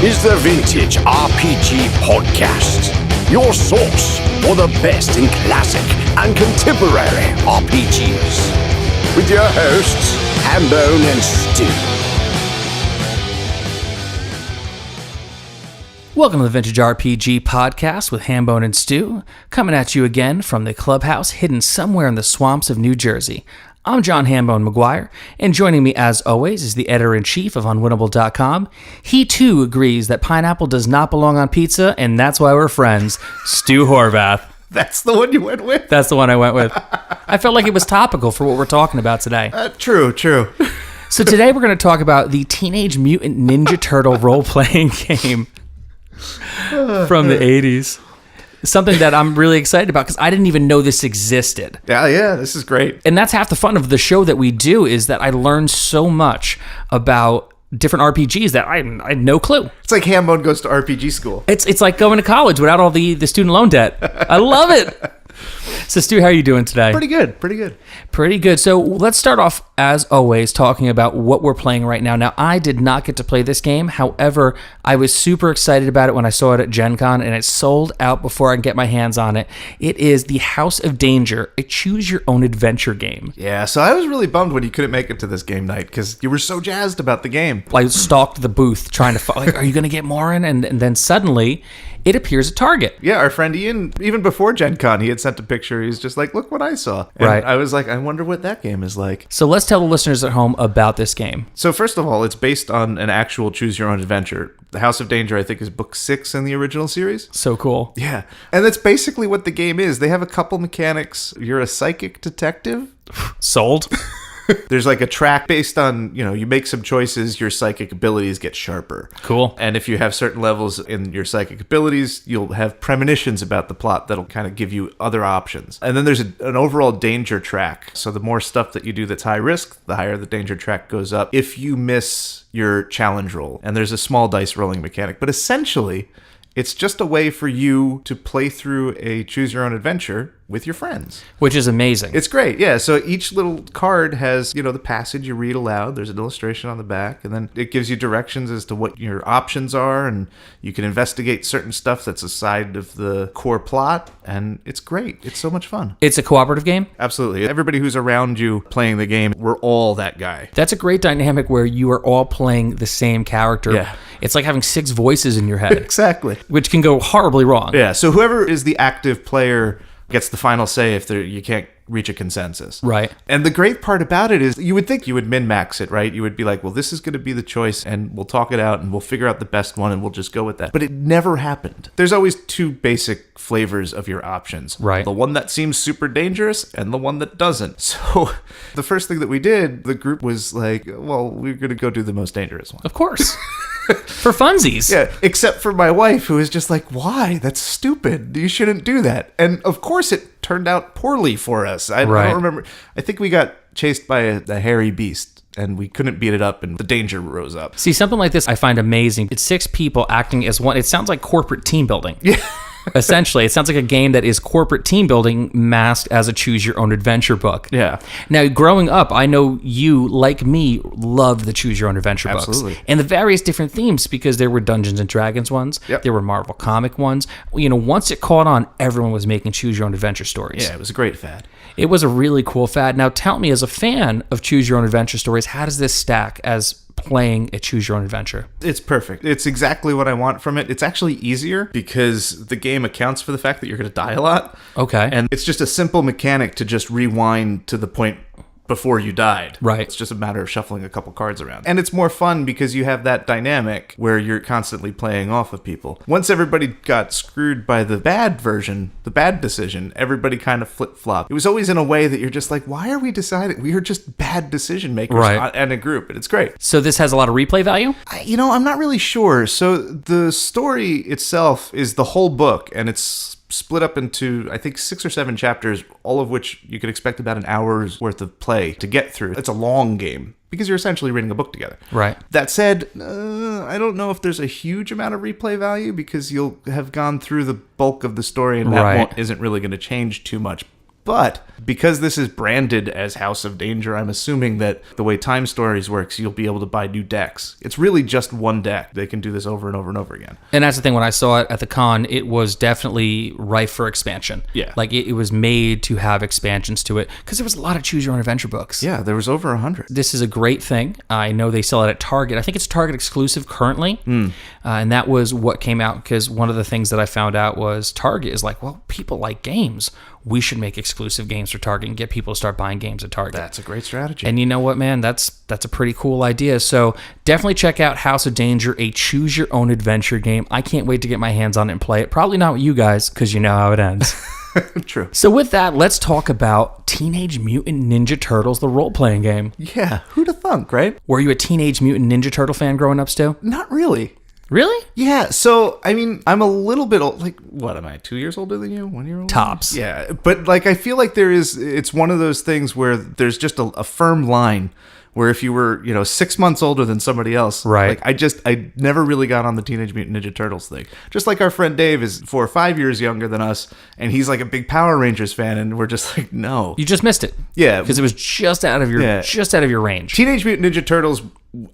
is the Vintage RPG Podcast, your source for the best in classic and contemporary RPGs. With your hosts, Hambone and Stu. Welcome to the Vintage RPG Podcast with Hambone and Stu, coming at you again from the clubhouse hidden somewhere in the swamps of New Jersey. I'm John Hambone McGuire, and joining me as always is the editor-in-chief of Unwinnable.com. He too agrees that pineapple does not belong on pizza, and that's why we're friends, Stu Horvath. That's the one you went with? That's the one I went with. I felt like it was topical for what we're talking about today. True. So today we're going to talk about the Teenage Mutant Ninja Turtle role-playing game from the 80s. Something that I'm really excited about because I didn't even know this existed. Yeah, this is great. And that's half the fun of the show that we do, is that I learned so much about different RPGs that I had no clue. It's like Hambone goes to RPG school. It's like going to college without all the student loan debt. I love it. So, Stu, how are you doing today? Pretty good. So let's start off, as always, talking about what we're playing right now. Now, I did not get to play this game. However, I was super excited about it when I saw it at Gen Con, and it sold out before I could get my hands on it. It is the House of Danger, a choose-your-own-adventure game. Yeah, so I was really bummed when you couldn't make it to this game night because you were so jazzed about the game. I stalked the booth trying to like, are you going to get more in? And then suddenly, it appears at Target. Yeah, our friend Ian, even before Gen Con, he had sent a picture. He's just like, look what I saw. And right. I was like, I wonder what that game is like. So let's tell the listeners at home about this game. So first of all, it's based on an actual choose-your-own-adventure. The House of Danger, I think, is book 6 in the original series. So cool. Yeah. And that's basically what the game is. They have a couple mechanics. You're a psychic detective. Sold. There's like a track based on, you make some choices, your psychic abilities get sharper. Cool. And if you have certain levels in your psychic abilities, you'll have premonitions about the plot that'll kind of give you other options. And then there's an overall danger track. So the more stuff that you do that's high risk, the higher the danger track goes up if you miss your challenge roll. And there's a small dice rolling mechanic. But essentially, it's just a way for you to play through a choose-your-own-adventure with your friends. Which is amazing. It's great, yeah. So each little card has, the passage you read aloud. There's an illustration on the back, and then it gives you directions as to what your options are, and you can investigate certain stuff that's aside of the core plot, and it's great. It's so much fun. It's a cooperative game? Absolutely. Everybody who's around you playing the game, we're all that guy. That's a great dynamic where you are all playing the same character. Yeah. It's like having 6 voices in your head. Exactly. Which can go horribly wrong. Yeah, so whoever is the active player gets the final say if you can't reach a consensus. Right. And the great part about it is you would think you would min-max it, right? You would be like, well, this is going to be the choice, and we'll talk it out, and we'll figure out the best one, and we'll just go with that. But it never happened. There's always 2 basic flavors of your options. Right. The one that seems super dangerous, and the one that doesn't. So the first thing that we did, the group was like, well, we're going to go do the most dangerous one. Of course. For funsies. Yeah, except for my wife, who is just like, why? That's stupid. You shouldn't do that. And of course it turned out poorly for us. I don't remember. I think we got chased by a hairy beast, and we couldn't beat it up, and the danger rose up. See, something like this I find amazing. It's 6 people acting as one. It sounds like corporate team building. Yeah. Essentially, it sounds like a game that is corporate team building masked as a choose-your-own-adventure book. Yeah. Now, growing up, I know you, like me, loved the choose-your-own-adventure books. Absolutely. And the various different themes, because there were Dungeons & Dragons ones, Yep. there were Marvel comic ones. Once it caught on, everyone was making choose-your-own-adventure stories. Yeah, it was a great fad. It was a really cool fad. Now, tell me, as a fan of choose-your-own-adventure stories, how does this stack as playing a choose-your-own-adventure? It's perfect. It's exactly what I want from it. It's actually easier because the game accounts for the fact that you're going to die a lot. Okay. And it's just a simple mechanic to just rewind to the point before you died. Right. It's just a matter of shuffling a couple cards around. And it's more fun because you have that dynamic where you're constantly playing off of people. Once everybody got screwed by the bad version, the bad decision, everybody kind of flip-flopped. It was always in a way that you're just like, why are we deciding? We are just bad decision makers and a group, and it's great. So this has a lot of replay value? I'm not really sure. So the story itself is the whole book, and it's split up into, I think, 6 or 7 chapters, all of which you could expect about an hour's worth of play to get through. It's a long game because you're essentially reading a book together. Right. That said, I don't know if there's a huge amount of replay value because you'll have gone through the bulk of the story and that isn't really going to change too much But because this is branded as House of Danger, I'm assuming that the way Time Stories works, you'll be able to buy new decks. It's really just one deck. They can do this over and over and over again. And that's the thing. When I saw it at the con, it was definitely rife for expansion. Yeah. Like, it was made to have expansions to it, because there was a lot of choose your own adventure books. Yeah, there was over 100. This is a great thing. I know they sell it at Target. I think it's Target exclusive currently. And that was what came out, because one of the things that I found out was Target is like, well, people like games. We should make exclusive games for Target and get people to start buying games at Target. That's a great strategy. And you know what, man? That's a pretty cool idea. So definitely check out House of Danger, a choose-your-own adventure game. I can't wait to get my hands on it and play it. Probably not with you guys, because you know how it ends. True. So with that, let's talk about Teenage Mutant Ninja Turtles, the role-playing game. Yeah, who'd have thunk, right? Were you a Teenage Mutant Ninja Turtle fan growing up, Stu? Not really. Really? Yeah, so, I mean, I'm a little bit old. Like, what am I, 2 years older than you? 1 year older? Tops. Yeah, but, like, I feel like it's one of those things where there's just a firm line where if you were, 6 months older than somebody else, right? Like, I never really got on the Teenage Mutant Ninja Turtles thing. Just like our friend Dave is 4 or 5 years younger than us, and he's like a big Power Rangers fan, and we're just like, no. You just missed it. Yeah. Because it was just out of your range. Teenage Mutant Ninja Turtles,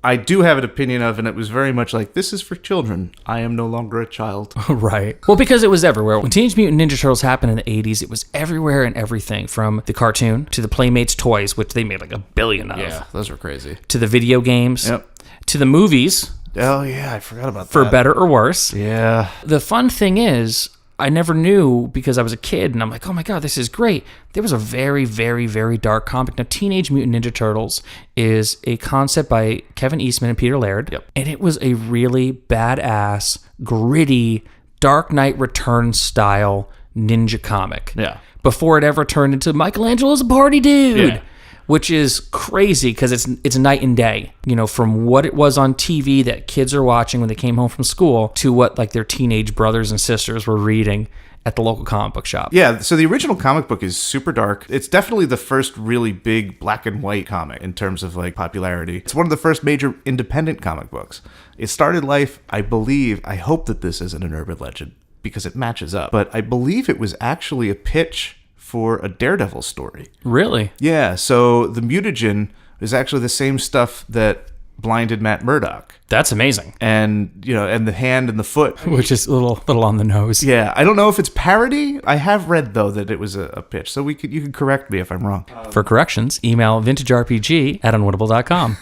I do have an opinion of, and it was very much like, this is for children. I am no longer a child. Right. Well, because it was everywhere. When Teenage Mutant Ninja Turtles happened in the 80s, it was everywhere and everything, from the cartoon to the Playmates toys, which they made like $1 billion of. Yeah, those were crazy. To the video games. Yep. To the movies. Oh, yeah, I forgot about that. For better or worse. Yeah. The fun thing is, I never knew, because I was a kid and I'm like, oh my God, this is great. There was a very, very, very dark comic. Now, Teenage Mutant Ninja Turtles is a concept by Kevin Eastman and Peter Laird. Yep. And it was a really badass, gritty, Dark Knight Returns style ninja comic. Yeah. Before it ever turned into Michelangelo's a party dude. Yeah. Which is crazy, because it's night and day, from what it was on TV that kids are watching when they came home from school to what like their teenage brothers and sisters were reading at the local comic book shop. Yeah, so the original comic book is super dark. It's definitely the first really big black and white comic in terms of like popularity. It's one of the first major independent comic books. It started life, I hope that this isn't an urban legend because it matches up, but I believe it was actually a pitch for a Daredevil story. Really? Yeah, so the mutagen is actually the same stuff that blinded Matt Murdock. That's amazing. And, and the hand and the foot. Which is a little on the nose. Yeah, I don't know if it's parody. I have read, though, that it was a pitch. So you can correct me if I'm wrong. For corrections, email vintagerpg@unwinnable.com.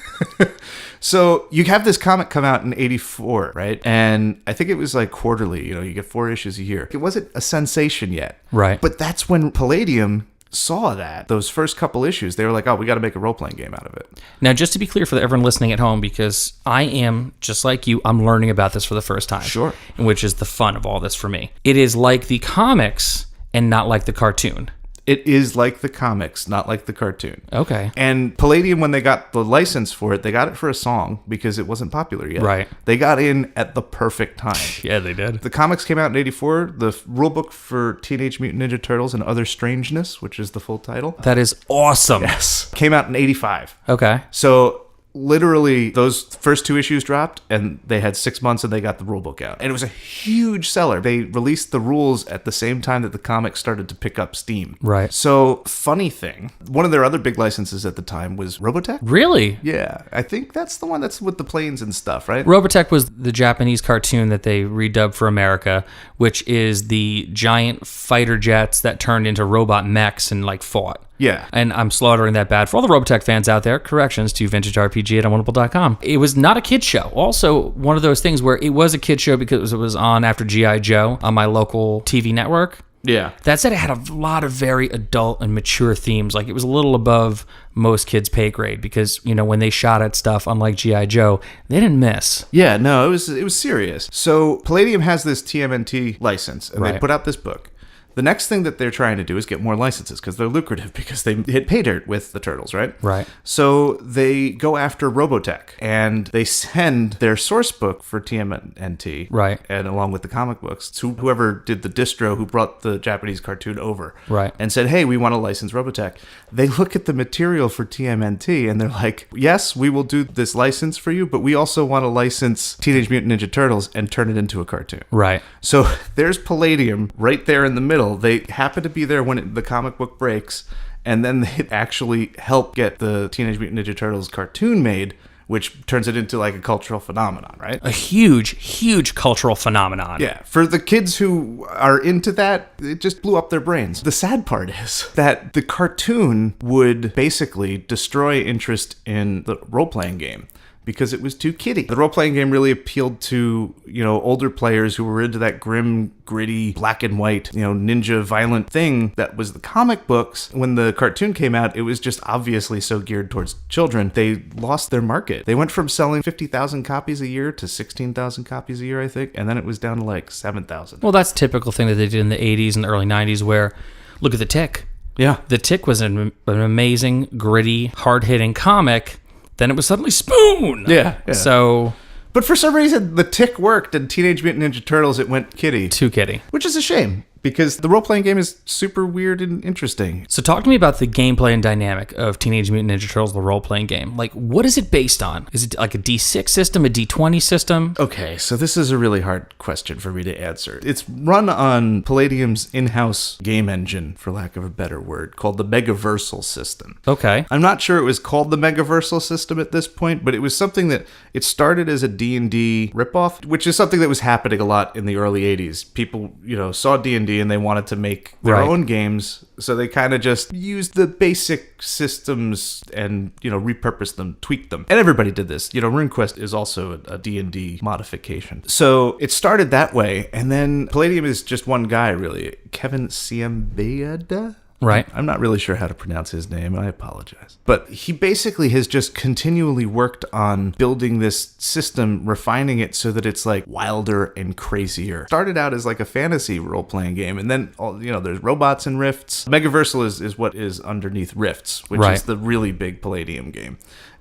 So you have this comic come out in 84, right? And I think it was like quarterly. You get 4 issues a year. It wasn't a sensation yet. Right. But that's when Palladium saw those first couple issues. They were like, oh, we got to make a role-playing game out of it. Now, just to be clear for everyone listening at home, because I am, just like you, I'm learning about this for the first time. Sure. Which is the fun of all this for me. It is like the comics and not like the cartoon. It is like the comics, not like the cartoon. Okay. And Palladium, when they got the license for it, they got it for a song because it wasn't popular yet. Right. They got in at the perfect time. Yeah, they did. The comics came out in 84. The rulebook for Teenage Mutant Ninja Turtles and Other Strangeness, which is the full title. That is awesome. Yes. Came out in 85. Okay. So literally those first 2 issues dropped and they had 6 months and they got the rulebook out. And it was a huge seller. They released the rules at the same time that the comics started to pick up steam. Right. So, funny thing, one of their other big licenses at the time was Robotech. Really? Yeah, I think that's the one that's with the planes and stuff, right? Robotech was the Japanese cartoon that they redubbed for America, which is the giant fighter jets that turned into robot mechs and like fought. Yeah. And I'm slaughtering that bad. For all the Robotech fans out there, corrections to vintagerpg@unwinnable.com. It was not a kid's show. Also, one of those things where it was a kid's show because it was on after G.I. Joe on my local TV network. Yeah. That said, it had a lot of very adult and mature themes. Like, it was a little above most kids' pay grade because, when they shot at stuff, unlike G.I. Joe, they didn't miss. Yeah, no, it was serious. So Palladium has this TMNT license, and they put out this book. The next thing that they're trying to do is get more licenses because they're lucrative because they hit pay dirt with the Turtles, right? Right. So they go after Robotech and they send their source book for TMNT, right, and along with the comic books to whoever did the distro who brought the Japanese cartoon over, right, and said, hey, we want to license Robotech. They look at the material for TMNT and they're like, yes, we will do this license for you, but we also want to license Teenage Mutant Ninja Turtles and turn it into a cartoon. Right. So there's Palladium right there in the middle middle. They happen to be there when the comic book breaks, and then they actually help get the Teenage Mutant Ninja Turtles cartoon made, which turns it into like a cultural phenomenon, right? A huge cultural phenomenon. Yeah. For the kids who are into that, it just blew up their brains. The sad part is that the cartoon would basically destroy interest in the role-playing game, because it was too kiddie. The role-playing game really appealed to, older players who were into that grim, gritty, black and white, ninja violent thing that was the comic books. When the cartoon came out, it was just obviously so geared towards children. They lost their market. They went from selling 50,000 copies a year to 16,000 copies a year, I think, and then it was down to like 7,000. Well, that's a typical thing that they did in the 80s and the early 90s where, look at The Tick. Yeah. The Tick was an amazing, gritty, hard-hitting comic. Then it was suddenly Spoon. Yeah. So, but for some reason, The Tick worked, and Teenage Mutant Ninja Turtles, it went kiddie. too kiddie. Which is a shame, because the role-playing game is super weird and interesting. So talk to me about the gameplay and dynamic of Teenage Mutant Ninja Turtles, the role-playing game. Like, what is it based on? Is it like a D6 system, a D20 system? Okay, so this is a really hard question for me to answer. It's run on Palladium's in-house game engine, for lack of a better word, called the Megaversal system. Okay. I'm not sure it was called the Megaversal system at this point, but it was something that it started as a D&D ripoff, which is something that was happening a lot in the early 80s. People, saw D&D and they wanted to make their own games, so they kind of just used the basic systems and, repurposed them, tweaked them. And everybody did this. RuneQuest is also a D&D modification. So it started that way, and then Palladium is just one guy, really. Kevin Ciambeada? Right. I'm not really sure how to pronounce his name, and I apologize. But he basically has just continually worked on building this system, refining it so that it's like wilder and crazier. Started out as like a fantasy role-playing game, and then, there's robots and Rifts. Megaversal is what is underneath Rifts, which is the really big Palladium game.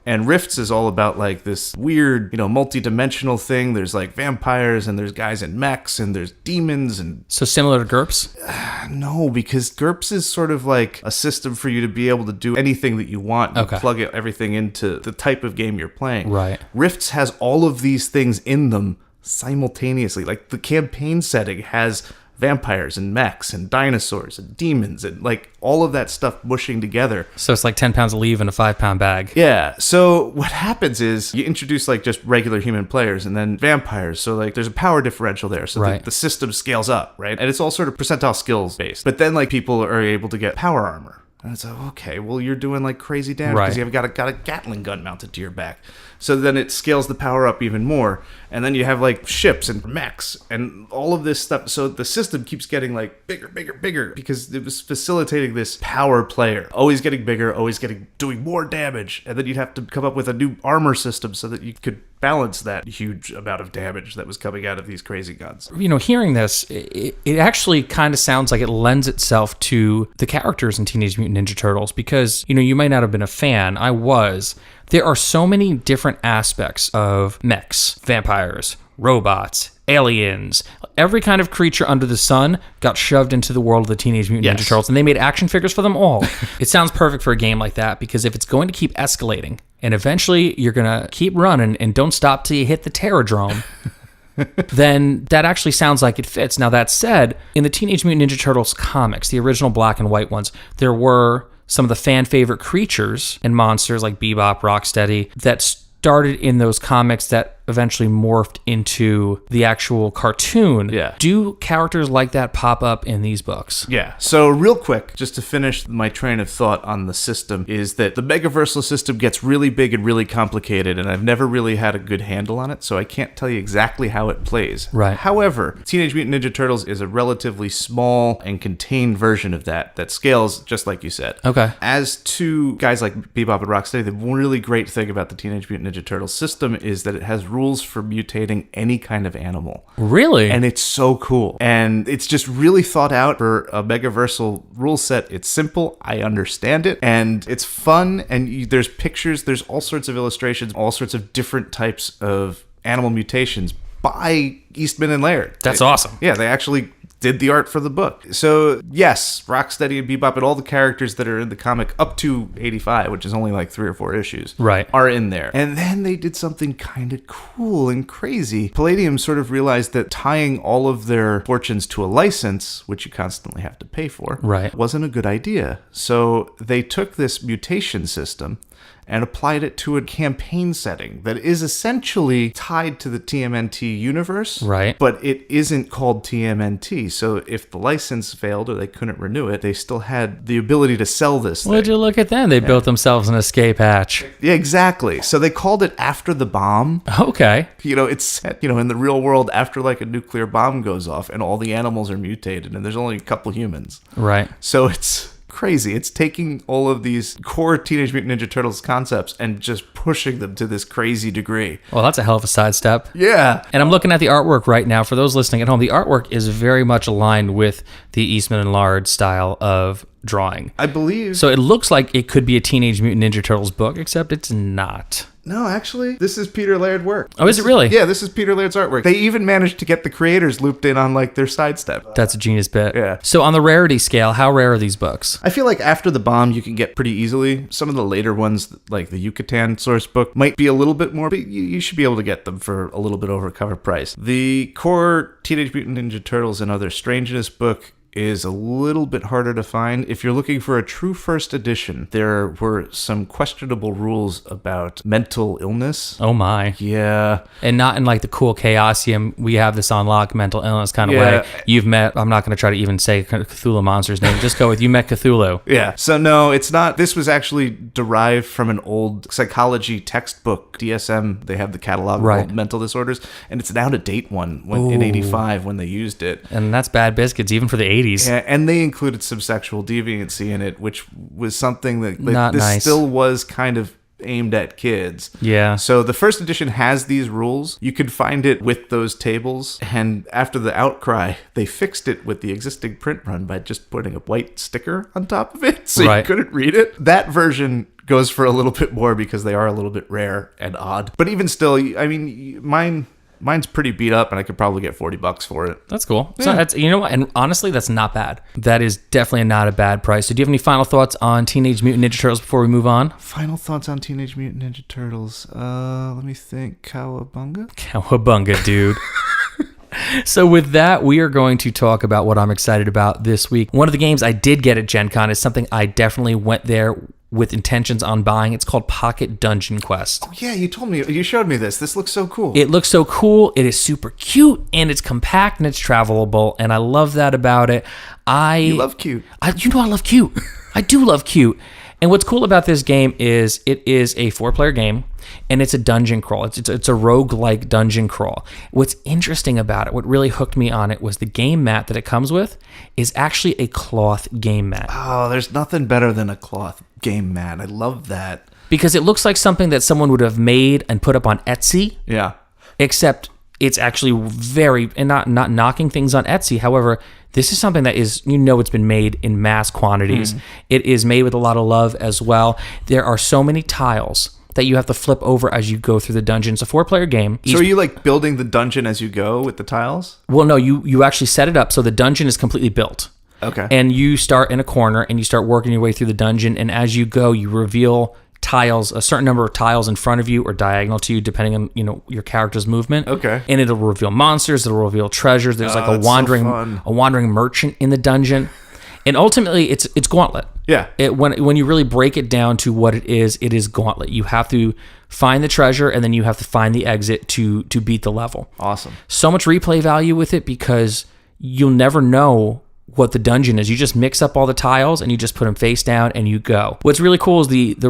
And Rifts is all about like this weird, multi-dimensional thing. There's like vampires and there's guys in mechs and there's demons and... So similar to GURPS? No, because GURPS is sort of like a system for you to be able to do anything that you want. You plug everything into the type of game you're playing. Right. Rifts has all of these things in them simultaneously. Like the campaign setting has vampires and mechs and dinosaurs and demons and like all of that stuff mushing together. So it's like 10 pounds of leave in a 5-pound bag. Yeah. So what happens is you introduce like just regular human players and then vampires. So like there's a power differential there. So the system scales up, right? And it's all sort of percentile skills based. But then like people are able to get power armor. And it's like, okay, well, you're doing like crazy damage because you've got a Gatling gun mounted to your back. So then it scales the power up even more. And then you have like ships and mechs and all of this stuff. So the system keeps getting like bigger because it was facilitating this power player. Always getting bigger, doing more damage. And then you'd have to come up with a new armor system so that you could balance that huge amount of damage that was coming out of these crazy guns. Hearing this, it actually kind of sounds like it lends itself to the characters in Teenage Mutant Ninja Turtles because, you might not have been a fan. I was. There are so many different aspects of mechs, vampires, robots, aliens. Every kind of creature under the sun got shoved into the world of the Teenage Mutant Ninja Turtles, and they made action figures for them all. It sounds perfect for a game like that because if it's going to keep escalating, and eventually you're going to keep running and don't stop till you hit the Terradrome, then that actually sounds like it fits. Now, that said, in the Teenage Mutant Ninja Turtles comics, the original black and white ones, there were some of the fan favorite creatures and monsters like Bebop, Rocksteady that started in those comics that eventually morphed into the actual cartoon. Yeah. Do characters like that pop up in these books? Yeah. So real quick, just to finish my train of thought on the system, is that the Megaversal system gets really big and really complicated, and I've never really had a good handle on it, so I can't tell you exactly how it plays. Right. However, Teenage Mutant Ninja Turtles is a relatively small and contained version of that scales just like you said. Okay. As to guys like Bebop and Rocksteady, the really great thing about the Teenage Mutant Ninja Turtles system is that it has rules for mutating any kind of animal. Really? And it's so cool. And it's just really thought out for a Megaversal rule set. It's simple. I understand it. And it's fun. And there's pictures. There's all sorts of illustrations, all sorts of different types of animal mutations by Eastman and Laird. That's awesome. Yeah, they actually did the art for the book. So yes, Rocksteady and Bebop and all the characters that are in the comic up to 85, which is only like 3 or 4 issues, Right. are in there. And then they did something kind of cool and crazy. Palladium sort of realized that tying all of their fortunes to a license, which you constantly have to pay for, Right. wasn't a good idea. So they took this mutation system and applied it to a campaign setting that is essentially tied to the TMNT universe. Right. But it isn't called TMNT. So if the license failed or they couldn't renew it, they still had the ability to sell this Would thing. you look at them? They built themselves an escape hatch. Yeah, exactly. So they called it After the Bomb. Okay. It's set, in the real world after like a nuclear bomb goes off and all the animals are mutated and there's only a couple humans. Right. So it's crazy. It's taking all of these core Teenage Mutant Ninja Turtles concepts and just pushing them to this crazy degree. Well, that's a hell of a sidestep. Yeah. And I'm looking at the artwork right now. For those listening at home, the artwork is very much aligned with the Eastman and Lard style of drawing. I believe. So it looks like it could be a Teenage Mutant Ninja Turtles book, except it's not. No, actually, this is Peter Laird work. Oh, is it really? Yeah, this is Peter Laird's artwork. They even managed to get the creators looped in on like their sidestep. That's a genius bit. Yeah. So on the rarity scale, how rare are these books? I feel like After the Bomb you can get pretty easily. Some of the later ones, like the Yucatan source book, might be a little bit more, but you should be able to get them for a little bit over cover price. The core Teenage Mutant Ninja Turtles and Other Strangeness book is a little bit harder to find. If you're looking for a true first edition, there were some questionable rules about mental illness. Oh my. Yeah. And not in like the cool Chaosium, we have this on lock mental illness kind of Yeah. way. You've met, I'm not going to try to even say Cthulhu monster's name. Just go with you met Cthulhu. Yeah. So no, it's not. This was actually derived from an old psychology textbook, DSM. They have the catalog of Right. old mental disorders, and it's an out-of-date one in 85 when they used it. And that's bad biscuits, even for the 80s. Yeah, and they included some sexual deviancy in it, which was something that Not this nice. still was kind of aimed at kids. Yeah. So the first edition has these rules. You could find it with those tables, and after the outcry, they fixed it with the existing print run by just putting a white sticker on top of it, so Right. you couldn't read it. That version goes for a little bit more because they are a little bit rare and odd. But even still, I mean, mine's pretty beat up, and I could probably get $40 for it. That's cool. So that's, you know what? And honestly, that's not bad. That is definitely not a bad price. So do you have any final thoughts on Teenage Mutant Ninja Turtles before we move on? Final thoughts on Teenage Mutant Ninja Turtles. Let me think. Cowabunga? Cowabunga, dude. So with that, we are going to talk about what I'm excited about this week. One of the games I did get at Gen Con is something I definitely went there with intentions on buying. It's called Pocket Dungeon Quest. Yeah, you showed me this. This looks so cool. It looks so cool. It is super cute, and it's compact, and it's travelable, and I love that about it. You love cute. I love cute. I do love cute. And what's cool about this game is it is a 4-player game, and it's a dungeon crawl. It's a roguelike dungeon crawl. What's interesting about it, what really hooked me on it, was the game mat that it comes with is actually a cloth game mat. Oh, there's nothing better than a cloth game mat. I love that. Because it looks like something that someone would have made and put up on Etsy, Yeah. except it's actually very, and not knocking things on Etsy. However, this is something that is, it's been made in mass quantities. It is made with a lot of love as well. There are so many tiles that you have to flip over as you go through the dungeon. It's a 4-player game. So are you like building the dungeon as you go with the tiles? Well, no, you actually set it up so the dungeon is completely built. Okay. And you start in a corner and you start working your way through the dungeon. And as you go, you reveal tiles, a certain number of tiles in front of you or diagonal to you, depending on your character's movement. Okay. And it'll reveal monsters. It'll reveal treasures. There's like that's so fun. a wandering merchant in the dungeon. And ultimately, it's Gauntlet. Yeah. When you really break it down to what it is Gauntlet. You have to find the treasure, and then you have to find the exit to beat the level. Awesome. So much replay value with it because you'll never know what the dungeon is. You just mix up all the tiles and you just put them face down and you go. What's really cool is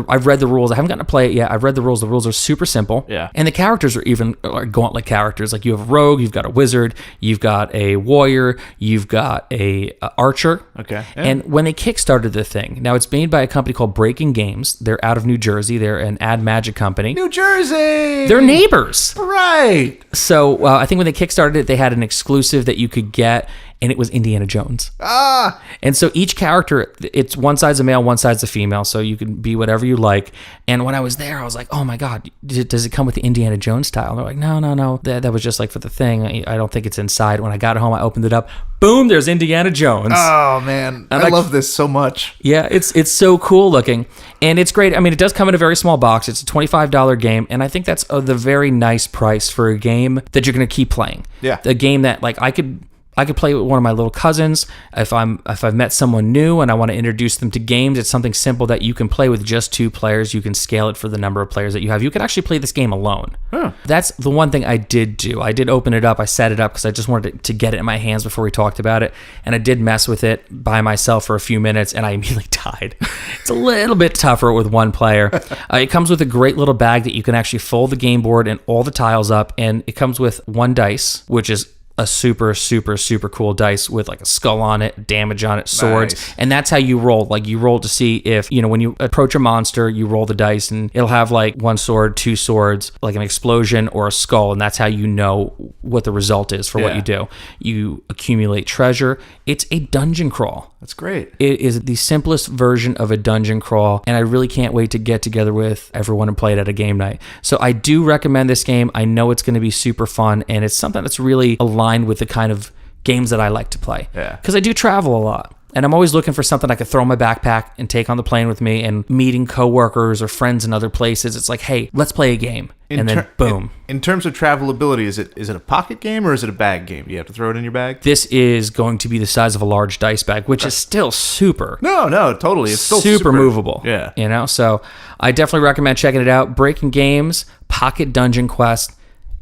I've read the rules. I haven't gotten to play it yet. I've read the rules. The rules are super simple. Yeah. And the characters are even Gauntlet characters. Like you have a rogue, you've got a wizard, you've got a warrior, you've got a archer. Okay. Yeah. And when they kickstarted the thing, now it's made by a company called Breaking Games. They're out of New Jersey. They're an ad magic company. New Jersey! They're neighbors. Right! So I think when they kickstarted it, they had an exclusive that you could get, and it was Indiana Jones. Ah! And so each character, it's one side's a male, one side's a female, so you can be whatever you like. And when I was there, I was like, oh my God, does it come with the Indiana Jones style? And they're like, no, that was just like for the thing. I don't think it's inside. When I got home, I opened it up. Boom, there's Indiana Jones. Oh, man. I love this so much. Yeah, it's so cool looking. And it's great. I mean, it does come in a very small box. It's a $25 game, and I think that's the very nice price for a game that you're going to keep playing. Yeah. A game that, like, I could play with one of my little cousins. If I've met someone new and I want to introduce them to games, it's something simple that you can play with just 2 players. You can scale it for the number of players that you have. You could actually play this game alone. Huh. That's the one thing I did do. I did open it up. I set it up because I just wanted to get it in my hands before we talked about it. And I did mess with it by myself for a few minutes, and I immediately died. It's a little bit tougher with one player. It comes with a great little bag that you can actually fold the game board and all the tiles up, and it comes with 1 dice, which is a super, super, super cool dice with like a skull on it, damage on it, swords. Nice. And that's how you roll. Like you roll to see if, when you approach a monster, you roll the dice and it'll have like 1 sword, 2 swords, like an explosion or a skull. And that's how you know what the result is for what you do. You accumulate treasure. It's a dungeon crawl. That's great. It is the simplest version of a dungeon crawl, and I really can't wait to get together with everyone and play it at a game night. So I do recommend this game. I know it's going to be super fun, and it's something that's really aligned with the kind of games that I like to play. Yeah. Because I do travel a lot. And I'm always looking for something I could throw in my backpack and take on the plane with me, and meeting coworkers or friends in other places. It's like, hey, let's play a game. And then boom. In terms of travelability, is it a pocket game or is it a bag game? You have to throw it in your bag? This is going to be the size of a large dice bag, which is still super. No, totally. It's still super movable. Yeah. So I definitely recommend checking it out. Breaking Games, Pocket Dungeon Quest,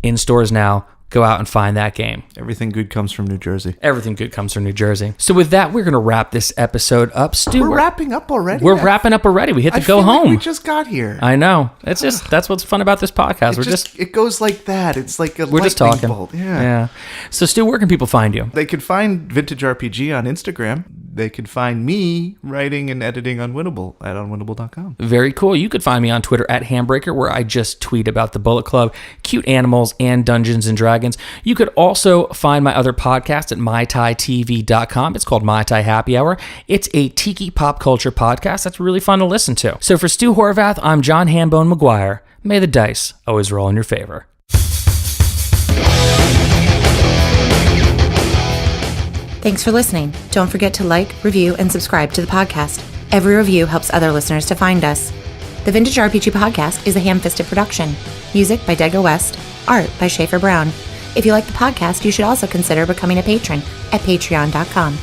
in stores now. Go out and find that game. Everything good comes from New Jersey. Everything good comes from New Jersey. So with that, we're going to wrap this episode up. Stu, we're wrapping up already? We're wrapping up already. We hit to go home. Like we just got here. I know. That's what's fun about this podcast. It goes like that. It's like a we're just talking. Bolt. Yeah. So Stu, where can people find you? They can find Vintage RPG on Instagram. They can find me writing and editing Unwinnable at unwinnable.com. Very cool. You could find me on Twitter at Handbreaker, where I just tweet about the Bullet Club, cute animals, and Dungeons and Dragons. You could also find my other podcast at mytitv.com. It's called My Tai Happy Hour. It's a tiki pop culture podcast that's really fun to listen to. So for Stu Horvath, I'm John Hambone McGuire. May the dice always roll in your favor. Thanks for listening. Don't forget to like, review, and subscribe to the podcast. Every review helps other listeners to find us. The Vintage RPG Podcast is a ham-fisted production. Music by Dega West. Art by Schaefer Brown. If you like the podcast, you should also consider becoming a patron at patreon.com.